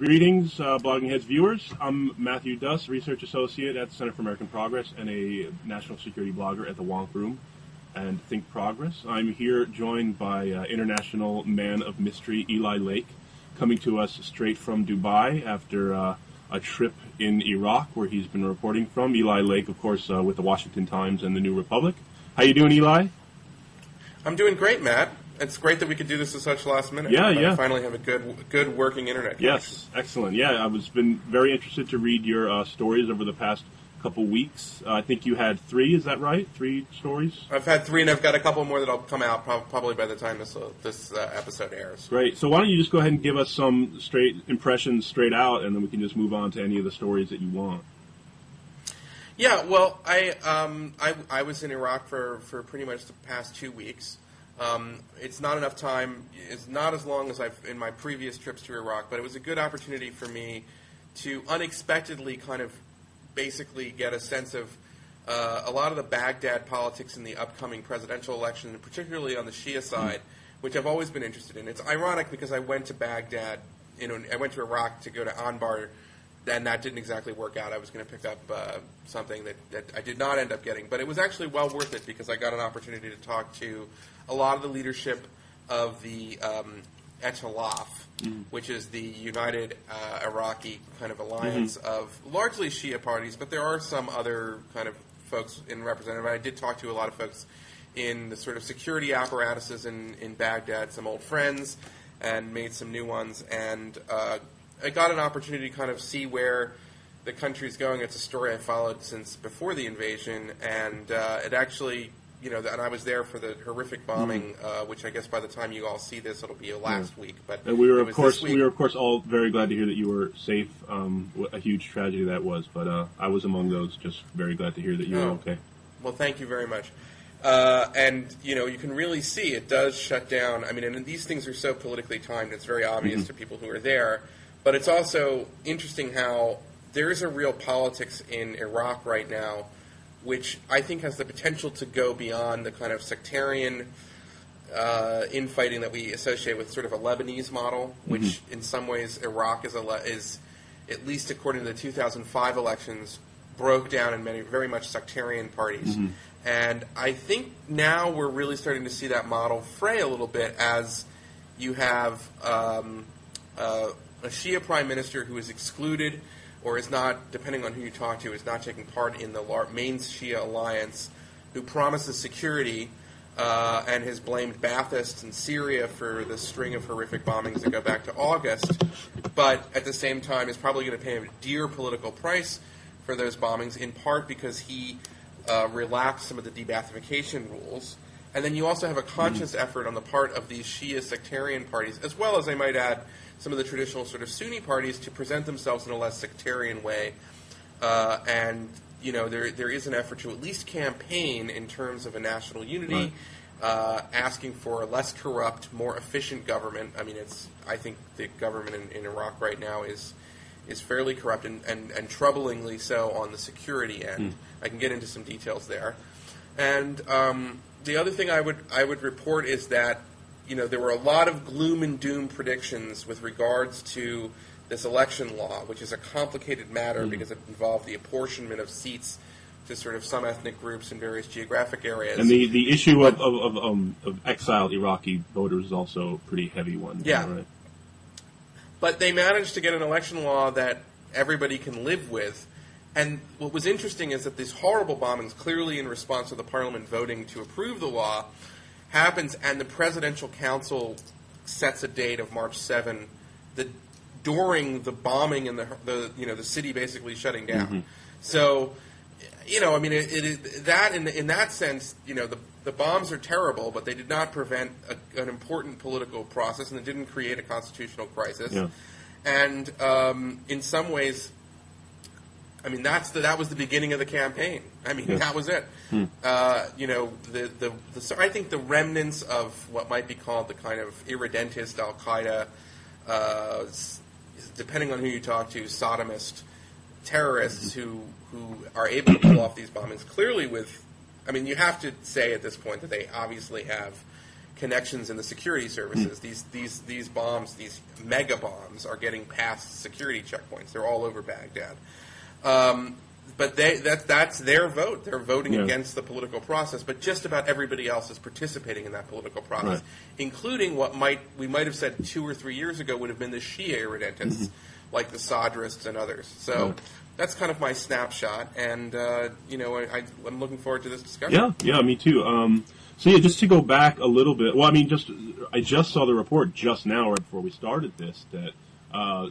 Greetings, Blogging Heads viewers. I'm Matthew Duss, Research Associate at the Center for American Progress and a national security blogger at the Wonk Room and Think Progress. I'm here joined by international man of mystery Eli Lake, coming to us straight from Dubai after a trip in Iraq where he's been reporting from. Eli Lake, of course, with the Washington Times and the New Republic. How you doing, Eli? I'm doing great, Matt. It's great that we could do this at such last minute. Yeah. I finally have a good working internet connection. Yes, excellent. Yeah, I've been very interested to read your stories over the past couple weeks. I think you had 3, is that right? 3 stories? I've had 3, and I've got a couple more that'll come out probably by the time this episode airs. Great. So why don't you just go ahead and give us some straight impressions straight out, and then we can just move on to any of the stories that you want. Yeah, well, I was in Iraq for pretty much the past 2 weeks. It's not enough time. It's not as long as I've in my previous trips to Iraq, but it was a good opportunity for me to unexpectedly kind of basically get a sense of a lot of the Baghdad politics in the upcoming presidential election, and particularly on the Shia side, which I've always been interested in. It's ironic because I went to Baghdad, I went to Iraq to go to Anbar, and that didn't exactly work out. I was going to pick up something that I did not end up getting, but it was actually well worth it because I got an opportunity to talk to a lot of the leadership of the Etalaf, which is the United Iraqi kind of alliance of largely Shia parties, but there are some other kind of folks in representative. I did talk to a lot of folks in the sort of security apparatuses in Baghdad, some old friends, and made some new ones, and I got an opportunity to kind of see where the country's going. It's a story I followed since before the invasion, and it actually, and I was there for the horrific bombing, which I guess by the time you all see this, it'll be last week. But and we were of course all very glad to hear that you were safe. A huge tragedy that was, but I was among those. Just very glad to hear that you were okay. Well, thank you very much. And you can really see it does shut down. I mean, and these things are so politically timed; it's very obvious to people who are there. But it's also interesting how there is a real politics in Iraq right now, which I think has the potential to go beyond the kind of sectarian infighting that we associate with sort of a Lebanese model, which in some ways Iraq is at least according to the 2005 elections, broke down in many very much sectarian parties. And I think now we're really starting to see that model fray a little bit as you have a Shia prime minister who is excluded or is not, depending on who you talk to, is not taking part in the main Shia alliance, who promises security and has blamed Baathists in Syria for the string of horrific bombings that go back to August, but at the same time is probably going to pay a dear political price for those bombings, in part because he relaxed some of the de-Baathification rules. And then you also have a conscious effort on the part of these Shia sectarian parties, as well as, I might add, some of the traditional sort of Sunni parties to present themselves in a less sectarian way. And, there is an effort to at least campaign in terms of a national unity, asking for a less corrupt, more efficient government. I mean, I think the government in Iraq right now is fairly corrupt and troublingly so on the security end. I can get into some details there. And the other thing I would report is that there were a lot of gloom and doom predictions with regards to this election law, which is a complicated matter because it involved the apportionment of seats to sort of some ethnic groups in various geographic areas. And the issue of exiled Iraqi voters is also a pretty heavy one. Yeah. Right? But they managed to get an election law that everybody can live with. And what was interesting is that these horrible bombings, clearly in response to the parliament voting to approve the law, happens, and the presidential council sets a date of March 7, during the bombing and the city basically shutting down. So, I mean, that in that sense, the bombs are terrible, but they did not prevent an important political process, and it didn't create a constitutional crisis. Yeah. And in some ways, I mean, that was the beginning of the campaign. I mean, that was it. I think the remnants of what might be called the kind of irredentist Al-Qaeda, depending on who you talk to, sodomist terrorists who are able to pull off these bombings, clearly with, I mean, you have to say at this point that they obviously have connections in the security services. These bombs, these mega bombs, are getting past security checkpoints. They're all over Baghdad. But that's their vote. They're voting against the political process. But just about everybody else is participating in that political process, including what we might have said 2 or 3 years ago would have been the Shia irredentists, like the Sadrists and others. So that's kind of my snapshot. And I'm looking forward to this discussion. Yeah, me too. So just to go back a little bit. Well, I mean, I just saw the report just now, right before we started this, that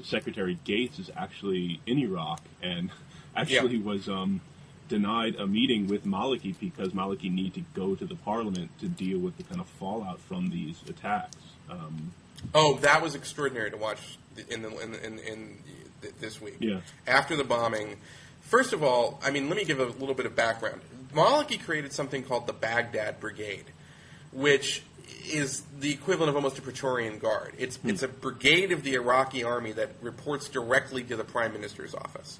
Secretary Gates is actually in Iraq and actually was denied a meeting with Maliki because Maliki needed to go to the parliament to deal with the kind of fallout from these attacks. That was extraordinary to watch in this week. Yeah. After the bombing, first of all, I mean, let me give a little bit of background. Maliki created something called the Baghdad Brigade, which is the equivalent of almost a Praetorian Guard. It's a brigade of the Iraqi army that reports directly to the Prime Minister's office.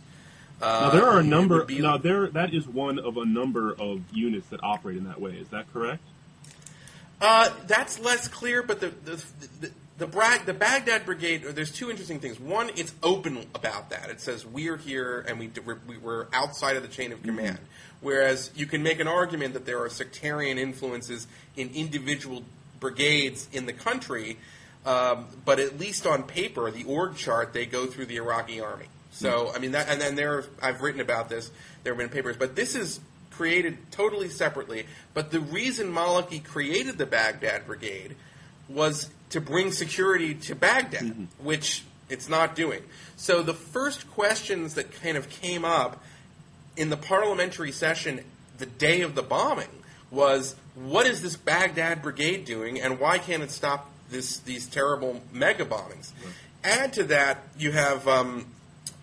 Now, there are a number. That is one of a number of units that operate in that way. Is that correct? That's less clear, but the Baghdad Brigade. There's two interesting things. One, it's open about that. It says we're here and we're outside of the chain of command. Whereas you can make an argument that there are sectarian influences in individual brigades in the country, but at least on paper, the org chart, they go through the Iraqi army. So, I mean, I've written about this, there have been papers, but this is created totally separately. But the reason Maliki created the Baghdad Brigade was to bring security to Baghdad, which it's not doing. So the first questions that kind of came up in the parliamentary session the day of the bombing was, what is this Baghdad Brigade doing, and why can't it stop these terrible mega bombings? Add to that, you have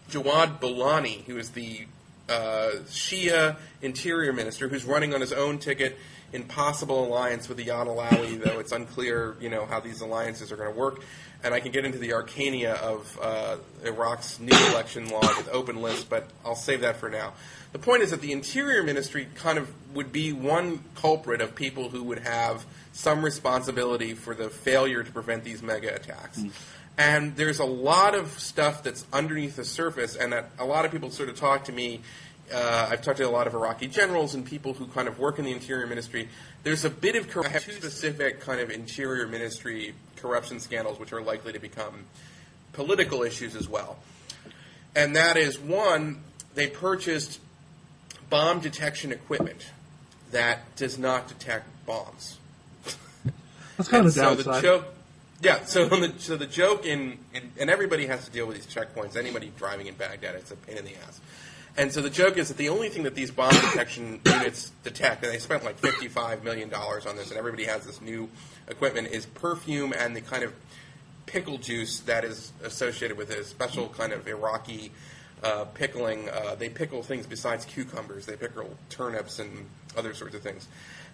Jawad Bolani, who is the Shia interior minister, who's running on his own ticket in possible alliance with the Yad Alawi, though it's unclear, how these alliances are going to work. And I can get into the arcana of Iraq's new election law with open lists, but I'll save that for now. The point is that the Interior Ministry kind of would be one culprit of people who would have some responsibility for the failure to prevent these mega attacks. And there's a lot of stuff that's underneath the surface, and that a lot of people sort of talk to me. I've talked to a lot of Iraqi generals and people who kind of work in the Interior Ministry. There's a bit of I have two specific kind of Interior Ministry corruption scandals which are likely to become political issues as well. And that is, one, they purchased bomb detection equipment that does not detect bombs. That's kind of a downside. So the joke and everybody has to deal with these checkpoints. Anybody driving in Baghdad, it's a pain in the ass. And so the joke is that the only thing that these bomb detection units detect, and they spent like $55 million on this, and everybody has this new equipment, is perfume and the kind of pickle juice that is associated with a special kind of Iraqi pickling. They pickle things besides cucumbers. They pickle turnips and other sorts of things.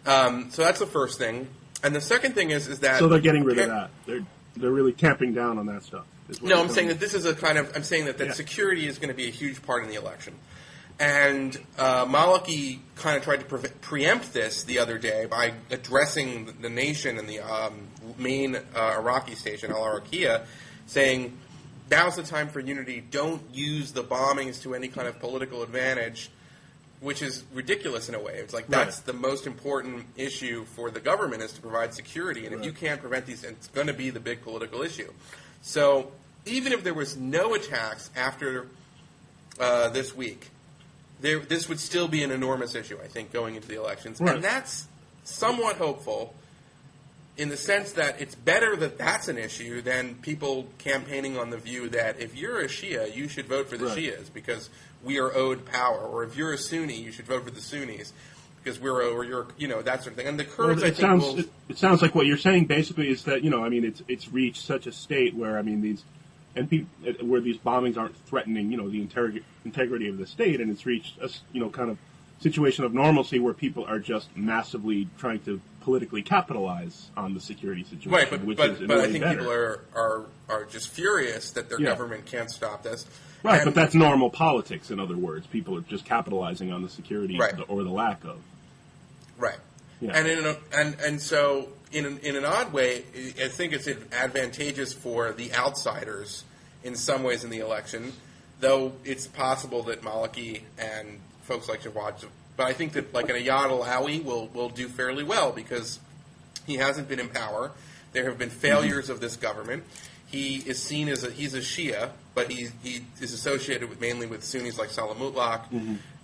So that's the first thing. And the second thing is that... So they're getting rid of that. They're really tamping down on that stuff. No, I'm saying that this is I'm saying that security is going to be a huge part in the election. And Maliki kind of tried to preempt this the other day by addressing the nation in the main Iraqi station, Al-Araqiya, saying, now's the time for unity. Don't use the bombings to any kind of political advantage, which is ridiculous in a way. It's like that's the most important issue for the government, is to provide security. And if you can't prevent these, it's going to be the big political issue. So even if there was no attacks after this week, this would still be an enormous issue, I think, going into the elections. Right. And that's somewhat hopeful in the sense that it's better that that's an issue than people campaigning on the view that if you're a Shia, you should vote for the Shias because we are owed power. Or if you're a Sunni, you should vote for the Sunnis because we're owed, or you're, that sort of thing. And the Kurds, it sounds like what you're saying basically is that, it's reached such a state where, where these bombings aren't threatening, the integrity of the state, and it's reached a, kind of situation of normalcy where people are just massively trying to politically capitalize on the security situation. Right, but I think people are just furious that their government can't stop this. Right, but that's normal politics, in other words. People are just capitalizing on the security or the lack of. Right. Yeah. And so, in an odd way, I think it's advantageous for the outsiders in some ways in the election, though it's possible that Maliki and folks like Jawad, but I think that like an Ayad Alawi will do fairly well because he hasn't been in power. There have been failures of this government. He is seen as he's a Shia, but he is associated with mainly with Sunnis like Salah Mutlaq,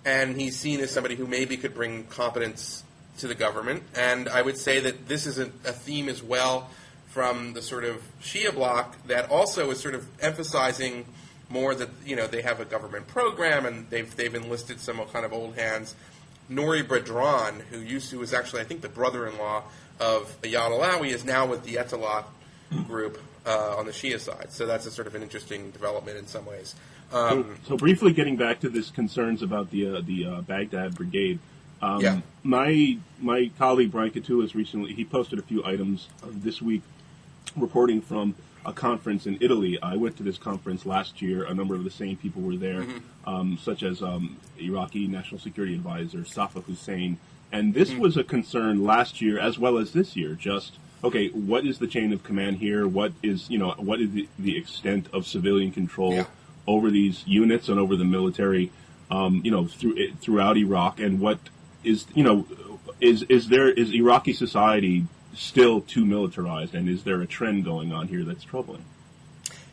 and he's seen as somebody who maybe could bring competence to the government. And I would say that this is a theme as well from the sort of Shia bloc that also is sort of emphasizing more that they have a government program and they've enlisted some kind of old hands. Nouri Badran, who was actually I think the brother-in-law of Ayad Alawi, is now with the Etalat group on the Shia side. So that's a sort of an interesting development in some ways. So briefly getting back to this concerns about the Baghdad Brigade. My colleague Brian Catulas recently he posted a few items this week reporting from a conference in Italy. I went to this conference last year. A number of the same people were there, such as Iraqi National Security Advisor Safa Hussein. And this was a concern last year as well as this year. Just okay, what is the chain of command here? What is the extent of civilian control over these units and over the military, throughout Iraq? And what is is Iraqi society still too militarized, and is there a trend going on here that's troubling?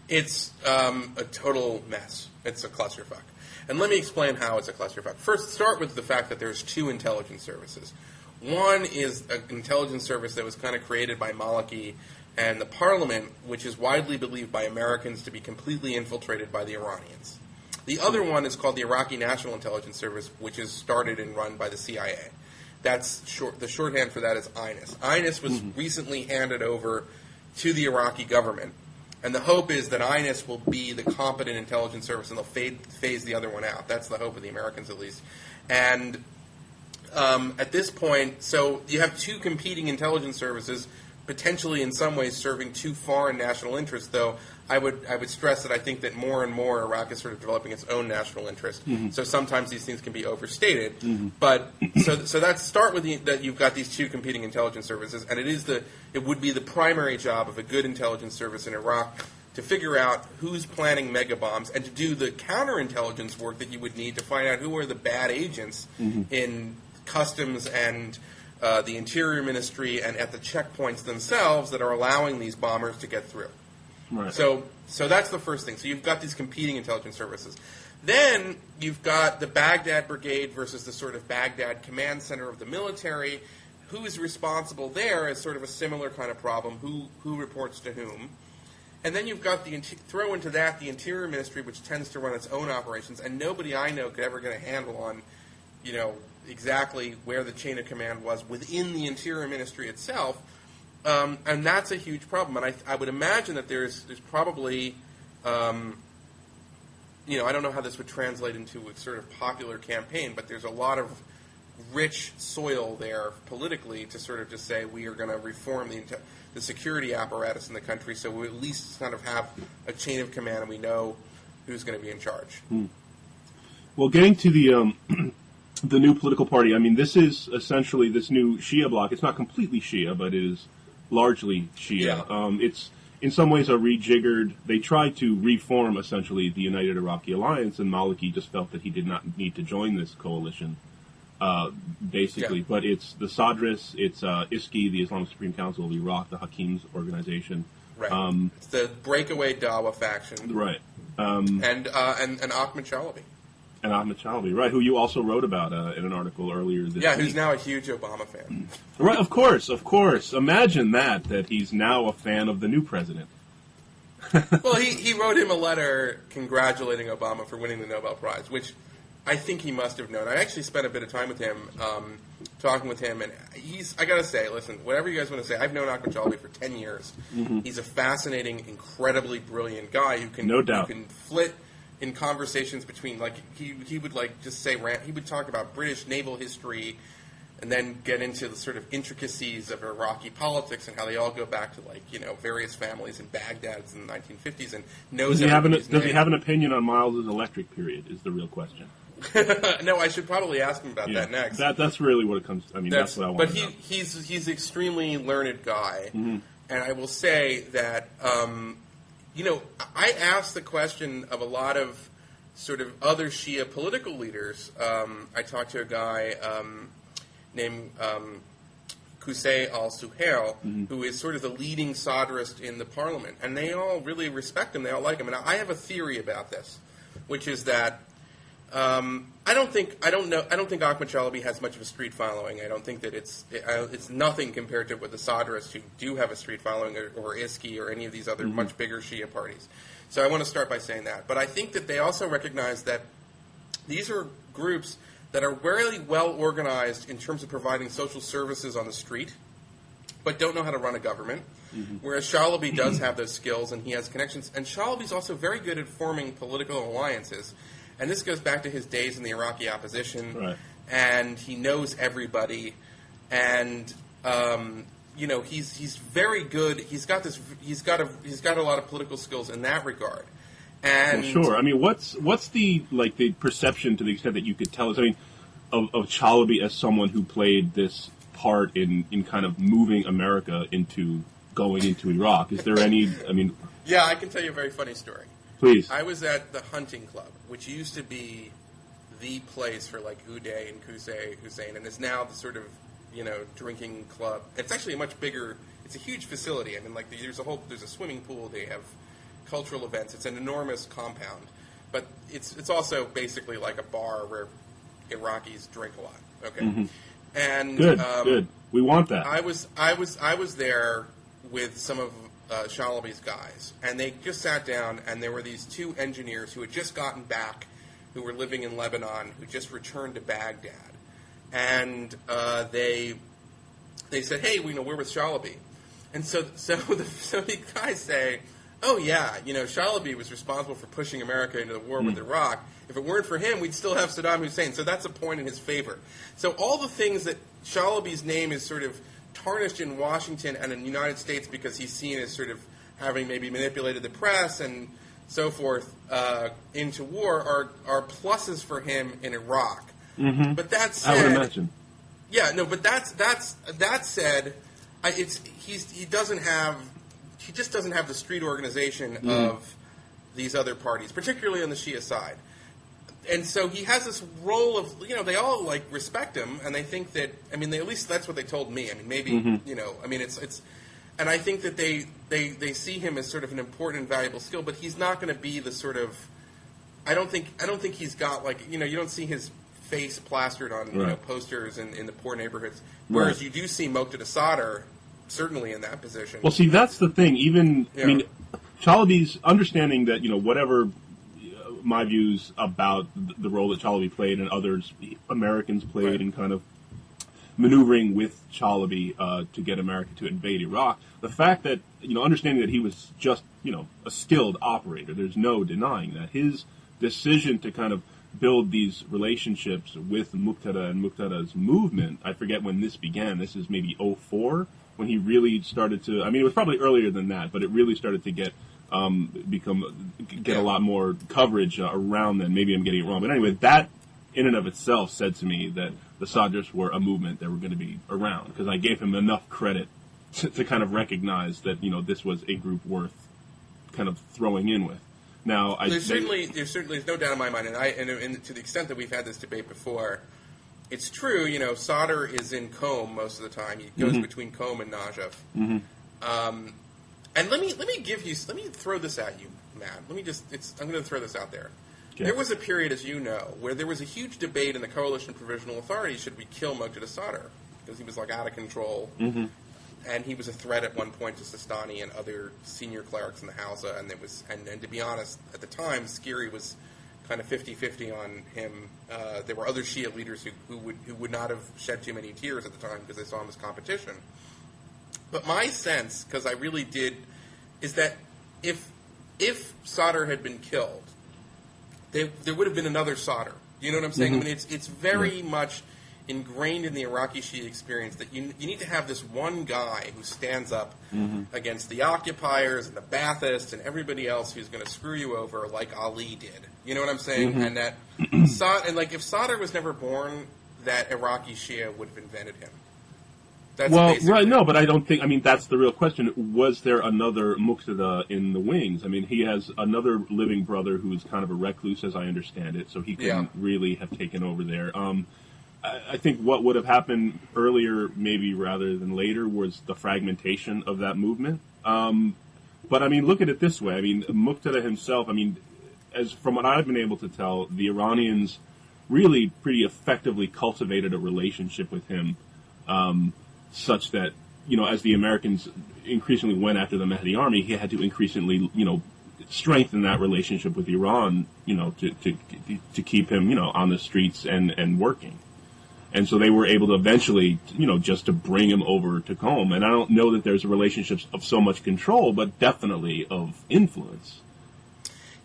It's a total mess. It's a clusterfuck. And let me explain how it's a clusterfuck. First, start with the fact that there's two intelligence services. One is an intelligence service that was kind of created by Maliki and the parliament, which is widely believed by Americans to be completely infiltrated by the Iranians. The other one is called the Iraqi National Intelligence Service, which is started and run by the CIA. That's the shorthand for that is INIS. INIS was recently handed over to the Iraqi government, and the hope is that INIS will be the competent intelligence service and they'll phase the other one out. That's the hope of the Americans, at least. And at this point, so you have two competing intelligence services, potentially in some ways serving two foreign national interests, though I would stress that I think that more and more Iraq is sort of developing its own national interest. So sometimes these things can be overstated. But so let's start with that you've got these two competing intelligence services, and it would be the primary job of a good intelligence service in Iraq to figure out who's planning mega bombs and to do the counterintelligence work that you would need to find out who are the bad agents in customs and the Interior Ministry and at the checkpoints themselves that are allowing these bombers to get through. Right. So that's the first thing. So you've got these competing intelligence services. Then you've got the Baghdad Brigade versus the sort of Baghdad command center of the military. Who is responsible there is sort of a similar kind of problem. Who reports to whom? And then you've got throw into that the Interior Ministry, which tends to run its own operations, and nobody I know could ever get a handle on, exactly where the chain of command was within the Interior Ministry itself. And that's a huge problem. And I would imagine that there's probably, I don't know how this would translate into a sort of popular campaign, but there's a lot of rich soil there politically to sort of just say we are going to reform the security apparatus in the country so we at least kind of have a chain of command and we know who's going to be in charge. Well, getting to the new political party, I mean, this is essentially this new Shia bloc. It's not completely Shia, but it is largely Shia. Yeah. It's in some ways a rejiggered. They tried to reform essentially the United Iraqi Alliance, and Maliki just felt that he did not need to join this coalition, basically. Yeah. But it's the Sadris, it's ISKI, the Islamic Supreme Council of Iraq, the Hakim's organization. Right. It's the breakaway Dawa faction. Right. And Ahmad Chalabi. And Ahmad Chalabi, right, who you also wrote about in an article earlier this week. Yeah, who's now a huge Obama fan. Right, of course. Imagine that he's now a fan of the new president. Well, he wrote him a letter congratulating Obama for winning the Nobel Prize, which I think he must have known. I actually spent a bit of time with him, talking with him, and I got to say, listen, whatever you guys want to say, I've known Ahmad Chalabi for 10 years. He's a fascinating, incredibly brilliant guy who can, no doubt. Who can flit in conversations between, like, he would, like, just say, he would talk about British naval history and then get into the sort of intricacies of Iraqi politics and how they all go back to, like, various families in Baghdad in the 1950s and knows Does he have an opinion on Miles's electric period is the real question. No, I should probably ask him about that next. That's really what it comes to. I mean, that's what I want but to know. he's an extremely learned guy. Mm-hmm. And I will say that, I asked the question of a lot of sort of other Shia political leaders. I talked to a guy named Qusay al-Suhail, who is sort of the leading Sadrist in the parliament. And they all really respect him. They all like him. And I have a theory about this, which is that I don't think Ahmad Chalabi has much of a street following. I don't think that it's nothing compared to what the Sadrists who do have a street following, or ISKI, or any of these other much bigger Shia parties. So I want to start by saying that. But I think that they also recognize that these are groups that are really well organized in terms of providing social services on the street, but don't know how to run a government. Whereas Chalabi does have those skills, and he has connections. And Chalabi's also very good at forming political alliances. And this goes back to his days in the Iraqi opposition, right. And he knows everybody, and he's very good. He's got a lot of political skills in that regard. And well, sure. I mean, what's the perception, to the extent that you could tell us? I mean, of Chalabi as someone who played this part in kind of moving America into going into Iraq. Is there any? I mean, yeah, I can tell you a very funny story. Please. I was at the hunting club, which used to be the place for like Uday and Hussein, and is now the sort of drinking club. It's actually a much bigger. It's a huge facility. I mean, like there's a swimming pool. They have cultural events. It's an enormous compound, but it's also basically like a bar where Iraqis drink a lot. Okay, and good. We want that. I was there with some of Chalabi's guys, and they just sat down, and there were these two engineers who had just gotten back, who were living in Lebanon, who just returned to Baghdad, and they said, "Hey, we're with Chalabi," and so the guys say, "Oh yeah, Chalabi was responsible for pushing America into the war with Iraq. If it weren't for him, we'd still have Saddam Hussein." So that's a point in his favor. So all the things that Chalabi's name is sort of tarnished in Washington and in the United States because he's seen as sort of having maybe manipulated the press and so forth into war are pluses for him in Iraq. But that said, I would imagine. Yeah, no, but that said, he just doesn't have the street organization of these other parties, particularly on the Shia side. And so he has this role of, they all like respect him, and they think that, I mean, at least that's what they told me. I mean, maybe, I mean, it's, and I think that they see him as sort of an important and valuable skill, but he's not going to be the sort of, I don't think he's got like, you don't see his face plastered on, posters in the poor neighborhoods, whereas you do see Muqtada Sadr certainly in that position. Well, see, that's the thing. Even, I mean, Chalabi's understanding that, whatever my views about the role that Chalabi played and others, Americans played in kind of maneuvering with Chalabi to get America to invade Iraq, the fact that, understanding that he was just, a skilled operator, there's no denying that. His decision to kind of build these relationships with Muqtada and Muqtada's movement, I forget when this began, this is maybe 2004, when he really started to, I mean, it was probably earlier than that, but it really started to get a lot more coverage around then. Maybe I'm getting it wrong. But anyway, that in and of itself said to me that the Sadrists were a movement that were going to be around, because I gave him enough credit to kind of recognize that, this was a group worth kind of throwing in with. Now, there's no doubt in my mind, and to the extent that we've had this debate before, it's true, Sadr is in Qom most of the time. He goes between Qom and Najaf. And let me throw this at you, Matt. I'm going to throw this out there. Okay. There was a period, as you know, where there was a huge debate in the Coalition Provisional Authority, should we kill Muqtada Sadr? Because he was like out of control. And he was a threat at one point to Sistani and other senior clerics in the Hausa, and to be honest, at the time, Skiri was kind of 50-50 on him. There were other Shia leaders who would not have shed too many tears at the time because they saw him as competition. But my sense, because I really did, is that if Sadr had been killed, there would have been another Sadr. You know what I'm saying? I mean, it's very much ingrained in the Iraqi Shia experience that you need to have this one guy who stands up against the occupiers and the Baathists and everybody else who's going to screw you over like Ali did. You know what I'm saying? And that if Sadr was never born, that Iraqi Shia would have invented him. That's right, no, but I don't think, I mean, that's the real question. Was there another Muqtada in the wings? I mean, he has another living brother who's kind of a recluse, as I understand it, so he couldn't really have taken over there. I think what would have happened earlier, maybe rather than later, was the fragmentation of that movement. But, I mean, look at it this way. I mean, Muqtada himself, I mean, as from what I've been able to tell, the Iranians really pretty effectively cultivated a relationship with him, such that, you know, as the Americans increasingly went after the Mahdi army, he had to increasingly, you know, strengthen that relationship with Iran, you know, to keep him, you know, on the streets and working. And so they were able to eventually, you know, just to bring him over to Qom. And I don't know that there's relationships of so much control, but definitely of influence.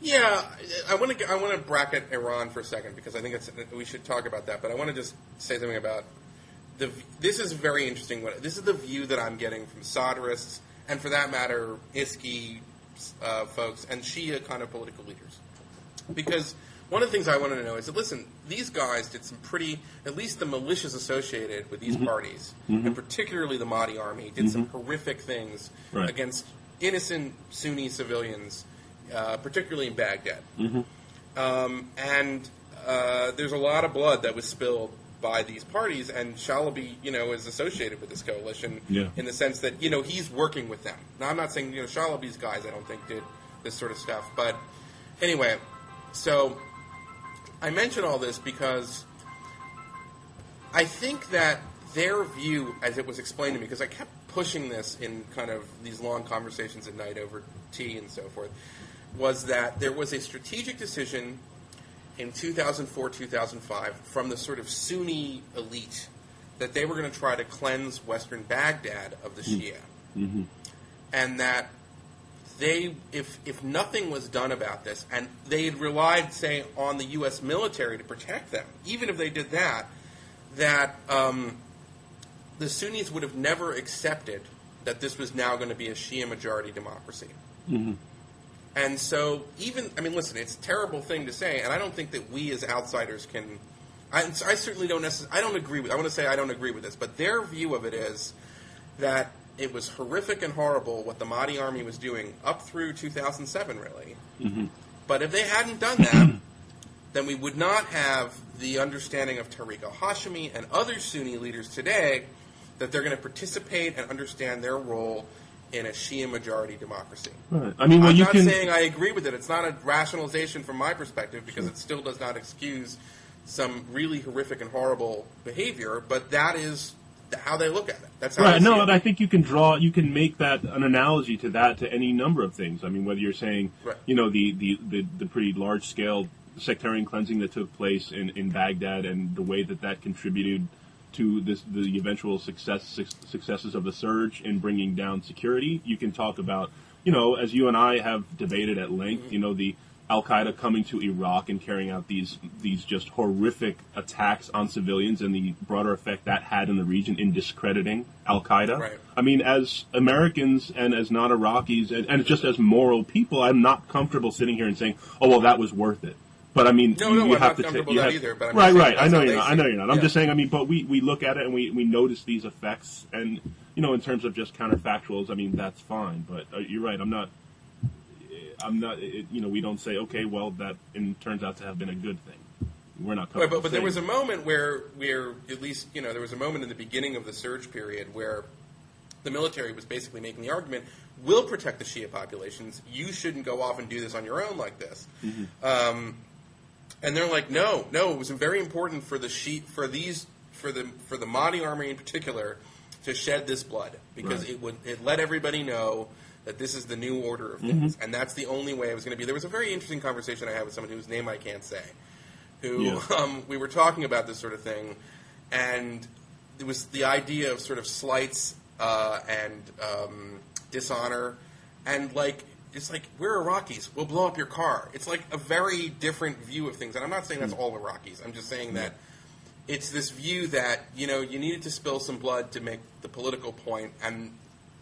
Yeah, I want to bracket Iran for a second because I think we should talk about that. But I want to just say something about this is very interesting. This is the view that I'm getting from Sadrists, and for that matter, ISKI folks and Shia kind of political leaders. Because one of the things I wanted to know is that, listen, these guys did some pretty, at least the militias associated with these parties, and particularly the Mahdi army, did some horrific things against innocent Sunni civilians, particularly in Baghdad. And there's a lot of blood that was spilled by these parties, and Chalabi, you know, is associated with this coalition in the sense that, you know, he's working with them. Now, I'm not saying, you know, Chalabi's guys, I don't think, did this sort of stuff. But anyway, so I mention all this because I think that their view, as it was explained to me, because I kept pushing this in kind of these long conversations at night over tea and so forth, was that there was a strategic decision in 2004, 2005 from the sort of Sunni elite that they were going to try to cleanse Western Baghdad of the Shia. And that they, if nothing was done about this, and they had relied, say, on the U.S. military to protect them, even if they did that, that the Sunnis would have never accepted that this was now going to be a Shia majority democracy. And so even, I mean, listen, it's a terrible thing to say, and I don't think that we as outsiders can, I certainly don't necessarily, I don't agree with, I want to say I don't agree with this, but their view of it is that it was horrific and horrible what the Mahdi army was doing up through 2007, really. But if they hadn't done that, then we would not have the understanding of Tariq al-Hashimi and other Sunni leaders today that they're going to participate and understand their role in a Shia majority democracy. Right. I mean, I'm not saying I agree with it. It's not a rationalization from my perspective because it still does not excuse some really horrific and horrible behavior, but that is how they look at it. That's how and I think you can make that an analogy to that to any number of things. I mean, whether you're saying, you know, the pretty large scale sectarian cleansing that took place in Baghdad and the way that contributed to the eventual successes of the surge in bringing down security. You can talk about, you know, as you and I have debated at length, you know, the Al-Qaeda coming to Iraq and carrying out these just horrific attacks on civilians and the broader effect that had in the region in discrediting Al-Qaeda. I mean, as Americans and as non-Iraqis and just as moral people, I'm not comfortable sitting here and saying, oh, well, that was worth it. But I mean, you have to take either. But right. I know you're not. I know you're not. I'm just saying. I mean, but we look at it and we notice these effects, and you know, in terms of just counterfactuals, I mean, that's fine. But you're right. I'm not. You know, we don't say, okay, well, that turns out to have been a good thing. We're not. But there was a moment where at least, you know, there was a moment in the beginning of the surge period where the military was basically making the argument, we'll protect the Shia populations. You shouldn't go off and do this on your own like this. And they're like, no, it was very important for the for the Mahdi army in particular to shed this blood because it let everybody know that this is the new order of things, and that's the only way it was going to be. There was a very interesting conversation I had with someone whose name I can't say, who we were talking about this sort of thing, and it was the idea of sort of slights and dishonor, and like. It's like, we're Iraqis, we'll blow up your car. It's like a very different view of things. And I'm not saying that's all Iraqis. I'm just saying that it's this view that, you needed to spill some blood to make the political point, and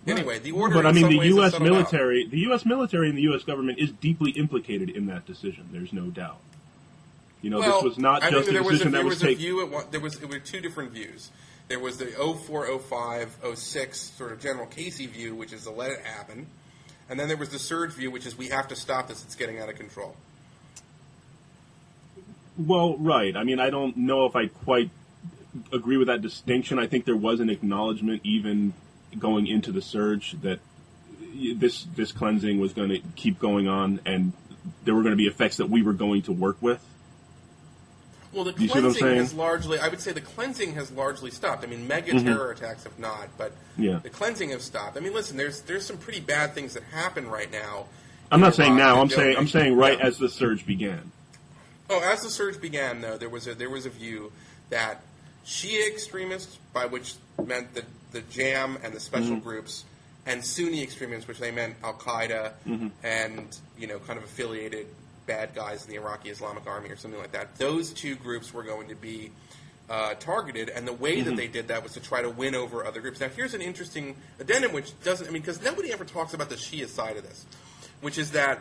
anyway, the order. But I mean, the U.S. the U.S. military and the U.S. government is deeply implicated in that decision. There's no doubt. This was not just a decision that was taken. There were two different views. There was the 04, 05, 06 sort of General Casey view, which is to let it happen, and then there was the surge view, which is we have to stop this. It's getting out of control. Well, right. I mean, I don't know if I quite agree with that distinction. I think there was an acknowledgement, even going into the surge, that this cleansing was going to keep going on, and there were going to be effects that we were going to work with. Well, the cleansing has largely, I would say the cleansing has largely stopped. I mean, mega terror attacks have not, but the cleansing has stopped. I mean, listen, there's some pretty bad things that happen right now. I'm not saying now. I'm saying right as the surge began. Oh, as the surge began, though, there was a view that Shia extremists, by which meant the JAM and the special groups, and Sunni extremists, which they meant Al Qaeda and kind of affiliated bad guys in the Iraqi Islamic Army or something like that. Those two groups were going to be targeted, and the way that they did that was to try to win over other groups. Now, here's an interesting addendum, which doesn't, because nobody ever talks about the Shia side of this, which is that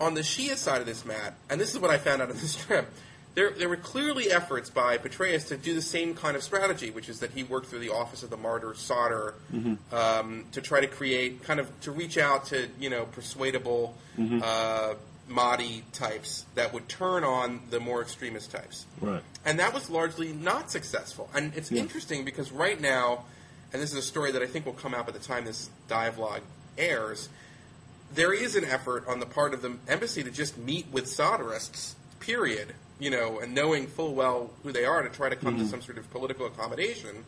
on the Shia side of this, Matt, and this is what I found out of this trip, there were clearly efforts by Petraeus to do the same kind of strategy, which is that he worked through the office of the martyr Sadr to try to create, to reach out to, persuadable Mahdi types that would turn on the more extremist types. Right. And that was largely not successful. And it's interesting because right now, and this is a story that I think will come out by the time this dialogue airs, there is an effort on the part of the embassy to just meet with Sadrists, period, and knowing full well who they are to try to come to some sort of political accommodation.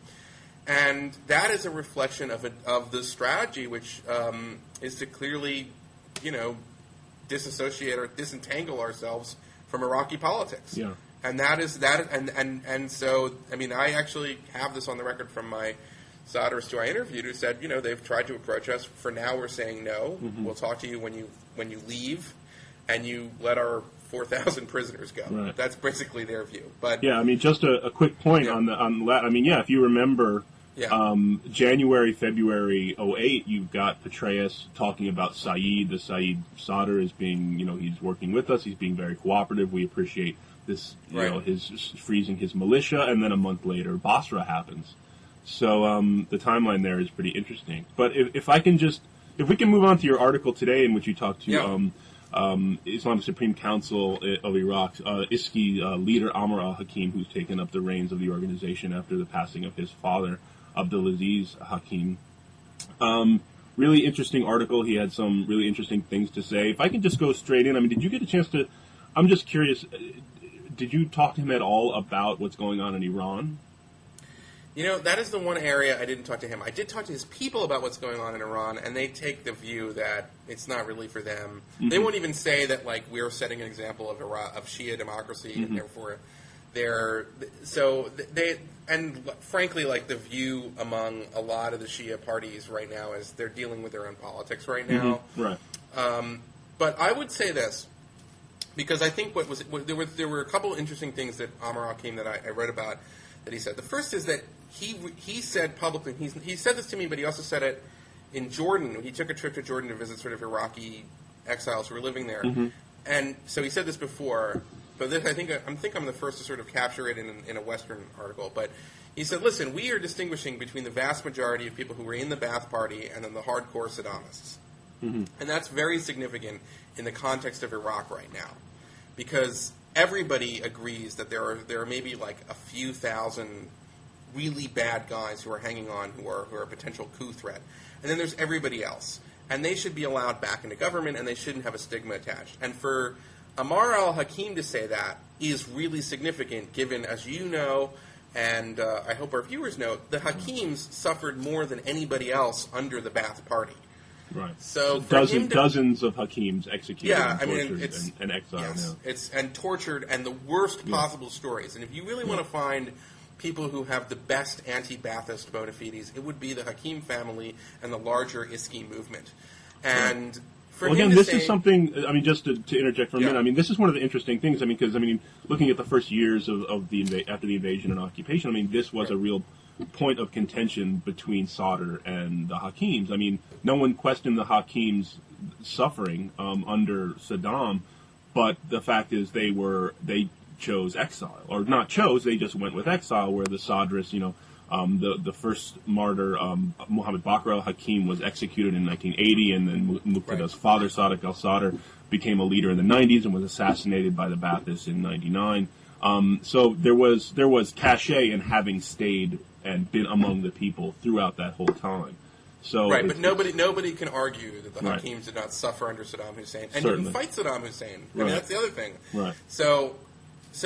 And that is a reflection of the strategy, which is to clearly, disassociate or disentangle ourselves from Iraqi politics. Yeah. And that is that, and so, I mean, I actually have this on the record from my Sadrist who I interviewed, who said, they've tried to approach us. For now, we're saying no. We'll talk to you when you leave, and you let our 4,000 prisoners go. Right. That's basically their view. But yeah, I mean, just a quick point on that. I mean, if you remember, January, February 2008, you've got Petraeus talking about Saeed. The Saeed Sadr is being, he's working with us. He's being very cooperative. We appreciate this, his freezing his militia. And then a month later, Basra happens. So the timeline there is pretty interesting. But if we can move on to your article today in which you talked to Islamic Supreme Council of Iraq's ISKI leader Amr al-Hakim, who's taken up the reins of the organization after the passing of his father, Abdulaziz Hakim. Really interesting article. He had some really interesting things to say. If I can just go straight in, I mean, did you get a chance to, I'm just curious, did you talk to him at all about what's going on in Iran? That is the one area I didn't talk to him. I did talk to his people about what's going on in Iran, and they take the view that it's not really for them. They won't even say that, we're setting an example of Shia democracy, and therefore and frankly, the view among a lot of the Shia parties right now is they're dealing with their own politics right now. Right. But I would say this, because I think there were a couple interesting things that Amr Hakim that I read about that he said. The first is that he said publicly, he said this to me, but he also said it in Jordan. He took a trip to Jordan to visit sort of Iraqi exiles who were living there. And so he said this before, but this, I think I'm the first to sort of capture it in a Western article. But he said, listen, we are distinguishing between the vast majority of people who were in the Ba'ath Party and then the hardcore Saddamists. And that's very significant in the context of Iraq right now, because everybody agrees that there are maybe a few thousand really bad guys who are hanging on, who are a potential coup threat. And then there's everybody else. And they should be allowed back into government, and they shouldn't have a stigma attached. And for Amr al-Hakim to say that is really significant, given, as you know, and I hope our viewers know, the Hakims suffered more than anybody else under the Ba'ath Party. Right. So dozens of Hakims executed and tortured and exiled. Yes, it's tortured and the worst possible stories. And if you really want to find people who have the best anti-Ba'athist bona fides, it would be the Hakim family and the larger ISKI movement. And Well, again, this is something, I mean, just to interject for a minute, I mean, this is one of the interesting things, I mean, because, I mean, looking at the first years of the after the invasion and occupation, I mean, this was a real point of contention between Sadr and the Hakims. I mean, no one questioned the Hakims' suffering under Saddam, but the fact is they chose exile, or not chose, they just went with exile, where the Sadrists, you know, the first martyr, Muhammad Bakr al-Hakim, was executed in 1980, and then Muqtada's father, Sadiq al-Sadr, became a leader in the 90s and was assassinated by the Baathists in 99. So there was cachet in having stayed and been among the people throughout that whole time. So but nobody can argue that the Hakims did not suffer under Saddam Hussein and didn't fight Saddam Hussein. I mean, that's the other thing. Right. So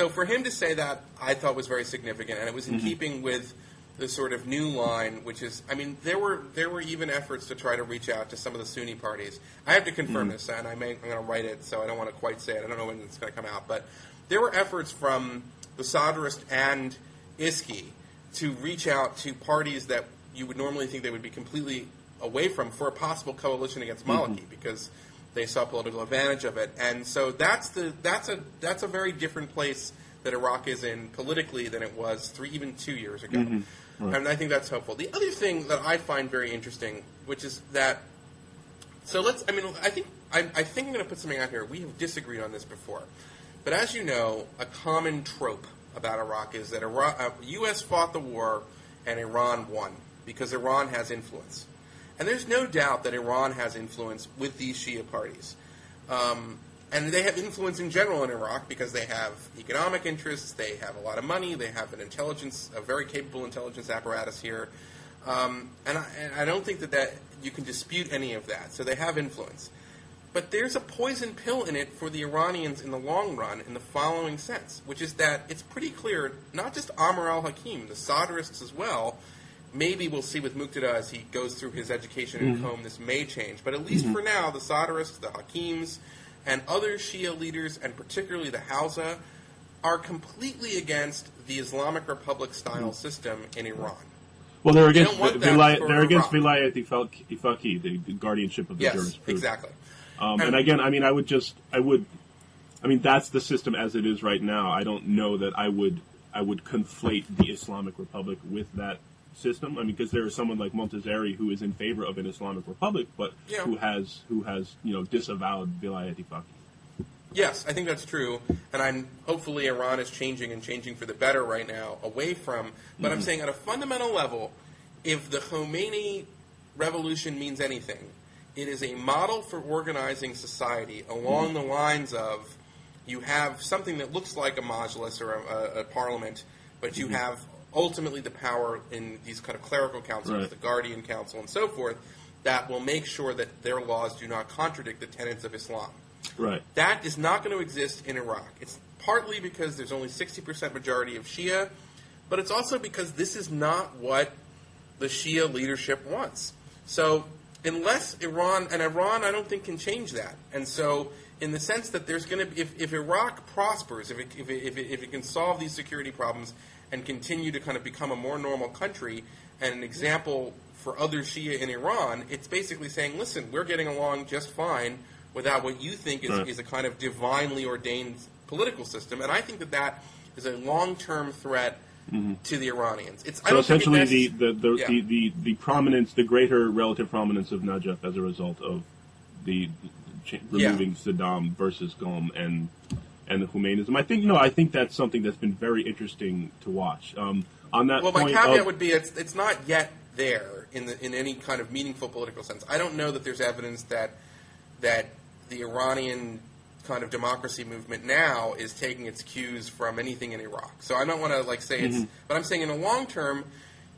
for him to say that, I thought was very significant, and it was in keeping with the sort of new line, which is, I mean, there were even efforts to try to reach out to some of the Sunni parties. I have to confirm this, and I'm going to write it, so I don't want to quite say it. I don't know when it's going to come out, but there were efforts from the Sadrist and ISKI to reach out to parties that you would normally think they would be completely away from for a possible coalition against Maliki, because they saw political advantage of it. And so that's a very different place that Iraq is in politically than it was even 2 years ago. And I think that's helpful. The other thing that I find very interesting, which is that, I think I'm going to put something out here. We have disagreed on this before. But as you know, a common trope about Iraq is that the U.S. fought the war and Iran won because Iran has influence. And there's no doubt that Iran has influence with these Shia parties. And they have influence in general in Iraq because they have economic interests, they have a lot of money, they have a very capable intelligence apparatus here. And I don't think that you can dispute any of that. So they have influence. But there's a poison pill in it for the Iranians in the long run in the following sense, which is that it's pretty clear, not just Amr al-Hakim, the Sadrists as well, maybe we'll see with Muqtada as he goes through his education in Qom, this may change. But at least for now, the Sadrists, the Hakims, and other Shia leaders, and particularly the Hausa, are completely against the Islamic Republic-style system in Iran. Well, they're against Vilayat Ifaqi, the guardianship of the jurisprudence. Exactly. And again, I mean, that's the system as it is right now. I don't know that I would conflate the Islamic Republic with that system. I mean, because there is someone like Montazeri who is in favor of an Islamic Republic, but who has disavowed Vilayat Ifaqi. Yes, I think that's true, and hopefully Iran is changing for the better right now, away from. But I'm saying at a fundamental level, if the Khomeini revolution means anything, it is a model for organizing society along the lines of you have something that looks like a majlis or a parliament, but you have ultimately the power in these kind of clerical councils, the Guardian Council and so forth, that will make sure that their laws do not contradict the tenets of Islam. Right. That is not going to exist in Iraq. It's partly because there's only 60% majority of Shia, but it's also because this is not what the Shia leadership wants. So unless Iran I don't think can change that. And so in the sense that there's going to be, if Iraq prospers, if it can solve these security problems and continue to kind of become a more normal country and an example for other Shia in Iran, it's basically saying, listen, we're getting along just fine without what you think is a kind of divinely ordained political system. And I think that is a long-term threat to the Iranians. So essentially the prominence, the greater relative prominence of Najaf as a result of the removing Saddam versus Qom and the Khomeinism. I think that's something that's been very interesting to watch. On that well, point, my caveat would be it's not yet there in any kind of meaningful political sense. I don't know that there's evidence that the Iranian kind of democracy movement now is taking its cues from anything in Iraq. So I don't want to say it's, but I'm saying in the long term,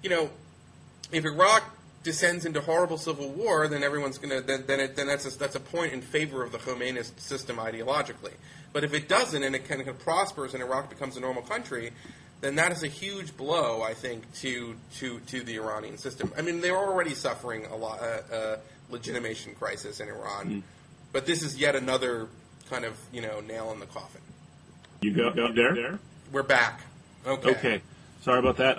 if Iraq descends into horrible civil war, then everyone's going to then that's a point in favor of the Khomeinist system ideologically. But if it doesn't and it kind of prospers and Iraq becomes a normal country, then that is a huge blow, I think, to the Iranian system. I mean, they're already suffering a lot legitimation crisis in Iran, but this is yet another kind of nail in the coffin. You go there? We're back. Okay. Sorry about that.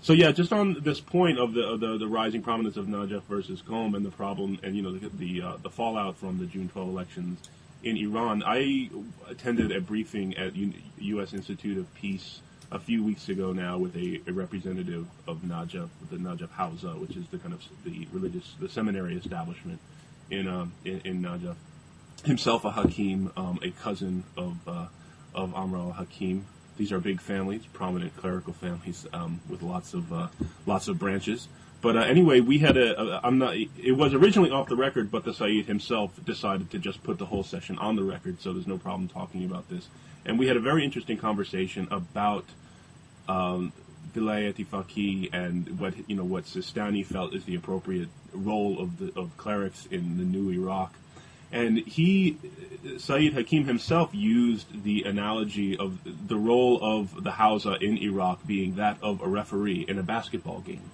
So yeah, just on this point of the rising prominence of Najaf versus Qom and the problem, and the fallout from the June 12 elections in Iran. I attended a briefing at U.S. Institute of Peace a few weeks ago now with a representative of Najaf, the Najaf Hausa, which is the kind of the seminary establishment in Najaf. Himself a Hakim, a cousin of Amr al-Hakim. These are big families, prominent clerical families with lots of branches. But anyway, we had it was originally off the record, but the Sayyid himself decided to just put the whole session on the record, so there's no problem talking about this. And we had a very interesting conversation about Vilayat Faqih and what Sistani felt is the appropriate role of clerics in the new Iraq. And Sayyid Hakim himself used the analogy of the role of the Hausa in Iraq being that of a referee in a basketball game.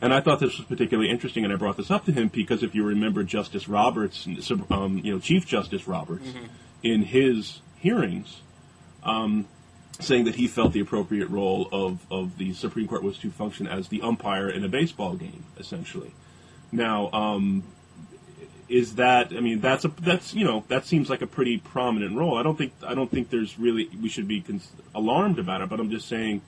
And I thought this was particularly interesting, and I brought this up to him because if you remember Justice Roberts, Chief Justice Roberts, in his hearings, saying that he felt the appropriate role of the Supreme Court was to function as the umpire in a baseball game, essentially. Now, is that? I mean, that seems like a pretty prominent role. I don't think there's really we should be alarmed about it. But I'm just saying,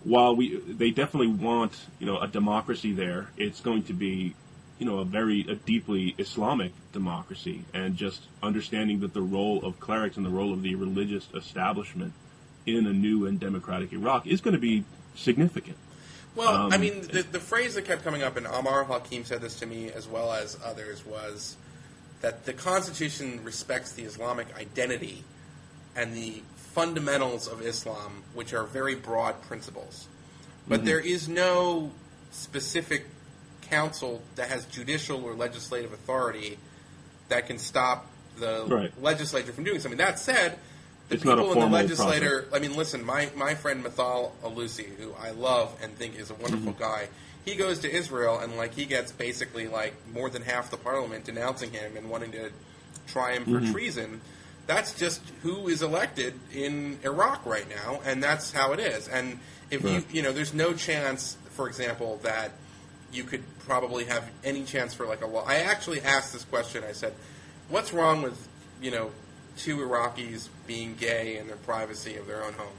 while they definitely want a democracy there, it's going to be a deeply Islamic democracy, and just understanding that the role of clerics and the role of the religious establishment in a new and democratic Iraq is going to be significant. Well, I mean, the phrase that kept coming up, and Amr Hakim said this to me as well as others, was that the Constitution respects the Islamic identity and the fundamentals of Islam, which are very broad principles. But there is no specific council that has judicial or legislative authority that can stop the legislature from doing something. That said, the people in the legislature, process. I mean, listen, my friend Mithal Alusi, who I love and think is a wonderful guy, he goes to Israel and he gets basically more than half the parliament denouncing him and wanting to try him for treason. That's just who is elected in Iraq right now, and that's how it is. And if there's no chance, for example, that you could probably have any chance for a law. I actually asked this question. I said, what's wrong with, two Iraqis being gay in their privacy of their own home?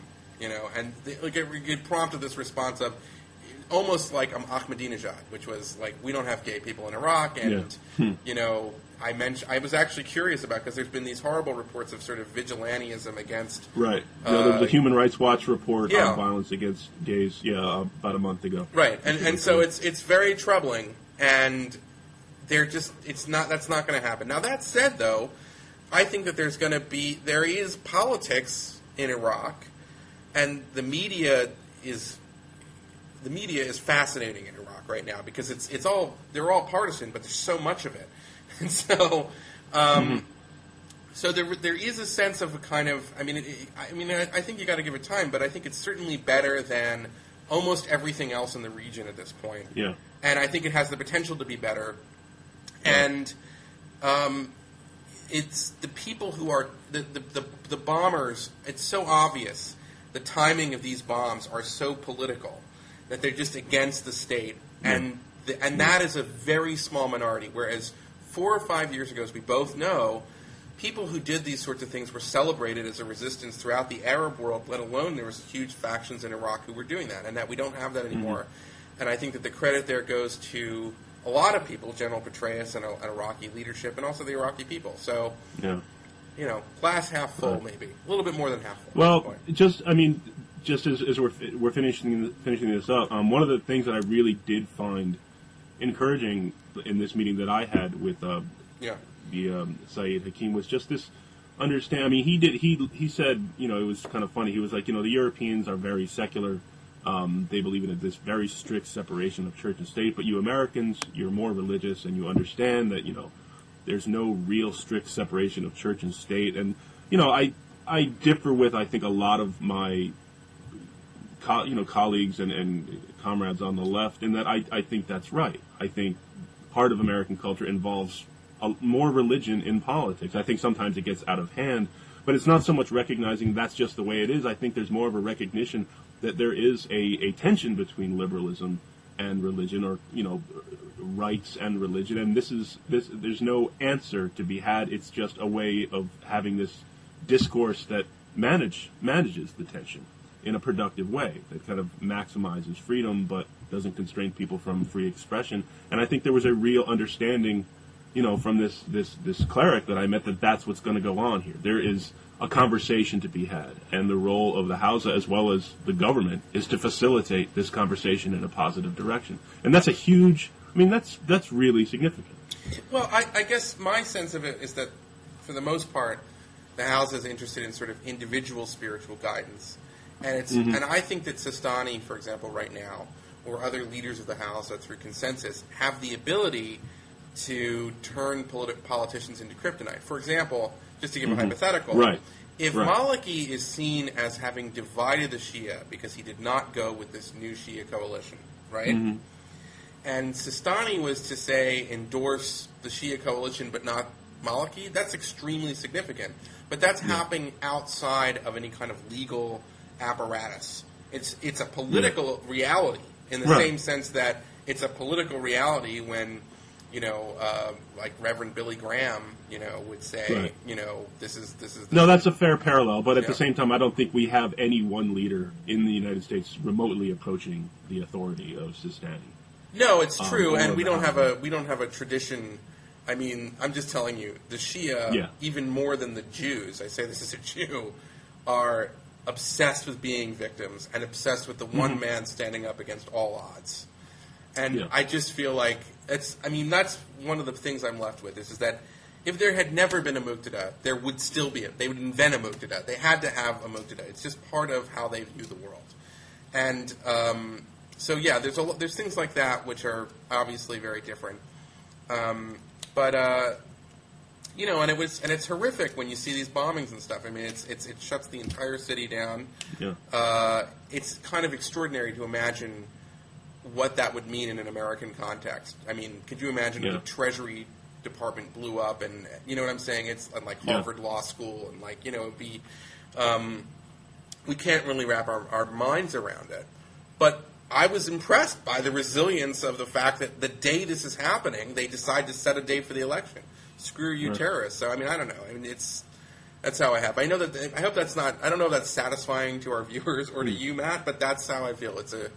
And it prompted this response of almost like Ahmadinejad, which was we don't have gay people in Iraq, and I was actually curious about, because there's been these horrible reports of sort of vigilantism against... Right. There was a Human Rights Watch report on violence against gays, about a month ago. Right, and so it's very troubling, and that's not going to happen. Now, that said, though, I think that there is politics in Iraq, and the media is fascinating in Iraq right now, because they're all partisan, but there's so much of it. And so, so there is a sense of a kind of. I think you got to give it time, but I think it's certainly better than almost everything else in the region at this point. Yeah. And I think it has the potential to be better. And it's the people who are the bombers. It's so obvious. The timing of these bombs are so political that they're just against the state, and that is a very small minority. Whereas 4 or 5 years ago, as we both know, people who did these sorts of things were celebrated as a resistance throughout the Arab world, let alone there was huge factions in Iraq who were doing that, and that we don't have that anymore. And I think that the credit there goes to a lot of people, General Petraeus and Iraqi leadership, and also the Iraqi people. So, glass half full, maybe. A little bit more than half full. Well, just as we're finishing this up, one of the things that I really did find encouraging in this meeting that I had with the Sayyid Hakim was just this understand. I mean, he said, it was kind of funny. He was like, the Europeans are very secular. They believe in this very strict separation of church and state, but you Americans, you're more religious, and you understand that there's no real strict separation of church and state. And I differ with, I think, a lot of my colleagues and comrades on the left in that I think that's right. I think part of American culture involves more religion in politics. I think sometimes it gets out of hand, But it's not so much recognizing that's just the way it is. I think there's more of a recognition that there is a tension between liberalism and religion, or rights and religion, and there's no answer to be had. It's just a way of having this discourse that manages the tension in a productive way, that kind of maximizes freedom but doesn't constrain people from free expression. And I think there was a real understanding, from this cleric that I met, that's what's going to go on here. There is a conversation to be had, and the role of the Hausa as well as the government is to facilitate this conversation in a positive direction. And that's a huge, that's really significant. Well, I guess my sense of it is that, for the most part, the Hausa is interested in sort of individual spiritual guidance. And and I think that Sistani, for example, right now, or other leaders of the Hausa through consensus, have the ability to turn politicians into kryptonite. For example, just to give a hypothetical, if Maliki is seen as having divided the Shia because he did not go with this new Shia coalition, right? And Sistani was to, say, endorse the Shia coalition but not Maliki, that's extremely significant. But that's happening outside of any kind of legal apparatus. It's a political reality in the same sense that it's a political reality when, like Reverend Billy Graham, would say, this is. No, that's a fair parallel. But at the same time, I don't think we have any one leader in the United States remotely approaching the authority of Sistani. No, it's true, and we don't have a tradition. I mean, I'm just telling you, the Shia, even more than the Jews, I say this as a Jew, are obsessed with being victims and obsessed with the one man standing up against all odds. And I just feel like that's one of the things I'm left with is that if there had never been a Muqtada, there would still be they would invent a Muqtada. They had to have a Muqtada. It's just part of how they view the world. And there's things like that which are obviously very different. And it's horrific when you see these bombings and stuff. I mean, it shuts the entire city down. Yeah. It's kind of extraordinary to imagine what that would mean in an American context. I mean, could you imagine if the Treasury Department blew up, and you know what I'm saying? It's like Harvard Law School, and it'd be. We can't really wrap our minds around it, but I was impressed by the resilience of the fact that the day this is happening, they decide to set a date for the election. Screw you, terrorists. So, I don't know. That's how I have. I hope that's not, I don't know if that's satisfying to our viewers or to you, Matt, but that's how I feel. It's a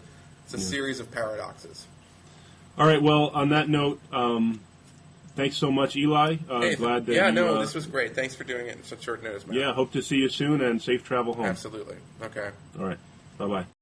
series of paradoxes. All right. Well, on that note, thanks so much, Eli. Glad that this was great. Thanks for doing it in such short notice, Matt. Yeah, hope to see you soon, and safe travel home. Absolutely. Okay. All right. Bye-bye.